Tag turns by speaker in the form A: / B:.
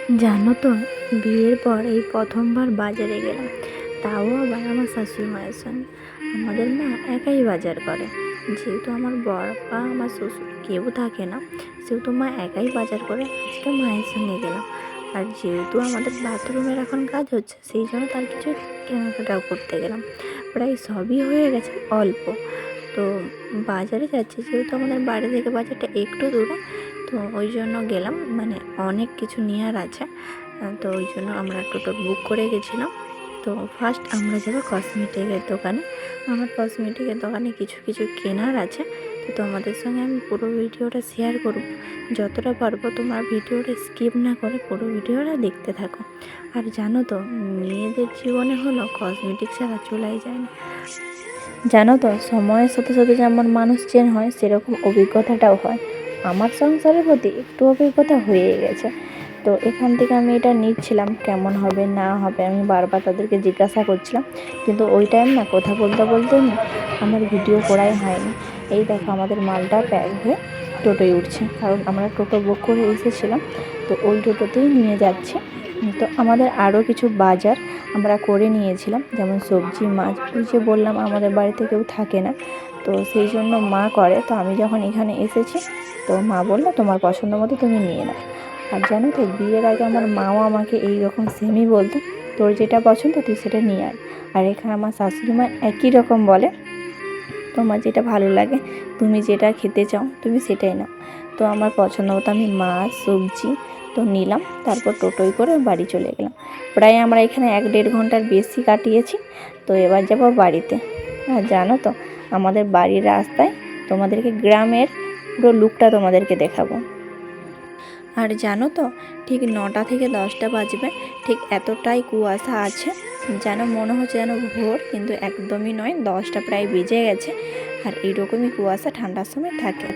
A: জানো তো, বিয়ের পর এই প্রথমবার বাজারে গেলাম, তাও আবার আমার শাশুড়ি মায়ের সঙ্গে। আমাদের মা একাই বাজার করে, যেহেতু আমার বর বা আমার শ্বশুর কেউ থাকে না, সেহেতু মা একাই বাজার করে। আজকে মায়ের সঙ্গে গেলাম, আর যেহেতু আমাদের বাথরুমের এখন কাজ হচ্ছে, সেই জন্য তার কিছু কেনাকাটাও করতে গেলাম। প্রায় সবই হয়ে গেছে, অল্প। তো বাজারে যাচ্ছি, যেহেতু আমাদের বাড়ি থেকে বাজারটা একটু দূরে, তো ওই জন্য গেলাম, মানে অনেক কিছু নেওয়ার আছে। তো ওই জন্য আমরা টোটো বুক করে গেছিলাম। তো ফার্স্ট আমরা যাবো কসমেটিকের দোকানে। আমার কসমেটিকের দোকানে কিছু কিছু কেনার আছে। তো তোমাদের সঙ্গে আমি পুরো ভিডিওটা শেয়ার করব, যতটা পারবো। তোমরা ভিডিওটা স্কিপ না করে পুরো ভিডিওটা দেখতে থাকো। আর জানো তো, মেয়েদের জীবনে হলো কসমেটিক ছাড়া চলাই যায় না। জানো তো, সময়ের সাথে সাথে যেমন মানুষ চেঞ্জ হয়, সেরকম অভিজ্ঞতাটাও হয়। আমার সংসারের প্রতি একটু অভিজ্ঞতা হয়ে গেছে। তো এখান থেকে আমি এটা নিচ্ছিলাম, কেমন হবে না হবে আমি বারবার তাদেরকে জিজ্ঞাসা করছিলাম। কিন্তু ওই টাইম না কথা বলতে বলতে আমার ভিডিও করাই হয়নি। এই দেখো, আমাদের মালটা প্যাক হয়ে টোটোয় উঠছে, কারণ আমরা টোটো বুক করে এসেছিলাম। তো ওই টোটোতেই নিয়ে যাচ্ছে। তো আমাদের আরও কিছু বাজার আমরা করে নিয়েছিলাম, যেমন সবজি, মাছ। ওই যে বললাম আমাদের বাড়িতে কেউ থাকে না, তো সেই জন্য মা করে। তো আমি যখন এখানে এসেছি, তো মা বললো তোমার পছন্দ মতো তুমি নিয়ে নাও। আর জানো তো, বিয়ের আগে আমার মাও আমাকে এই রকম সেমই বলতো, তোর যেটা পছন্দ তুই সেটা নিয়ে আয়। আর এখানে আমার শাশুড়ি মা একই রকম বলে, তোমার যেটা ভালো লাগে, তুমি যেটা খেতে চাও তুমি সেটাই নাও। তো আমার পছন্দ মতো আমি মাছ, সবজি তো নিলাম, তারপর টোটোয় করে বাড়ি চলে গেলাম। প্রায় আমরা এখানে 1-1.5 ঘন্টার বেশি কাটিয়েছি। তো এবার যাব বাড়িতে। আর জানো তো, আমাদের বাড়ির রাস্তায় তোমাদেরকে গ্রামের পুরো লুকটা তোমাদেরকে দেখাবো। আর জানো তো, ঠিক 9টা থেকে 10টা বাজবে, ঠিক এতটাই কুয়াশা আছে, যেন মনে হচ্ছে যেন ভোর, কিন্তু একদমই নয়, 10টা প্রায় বেজে গেছে। আর এইরকমই কুয়াশা ঠান্ডার সময় থাকে।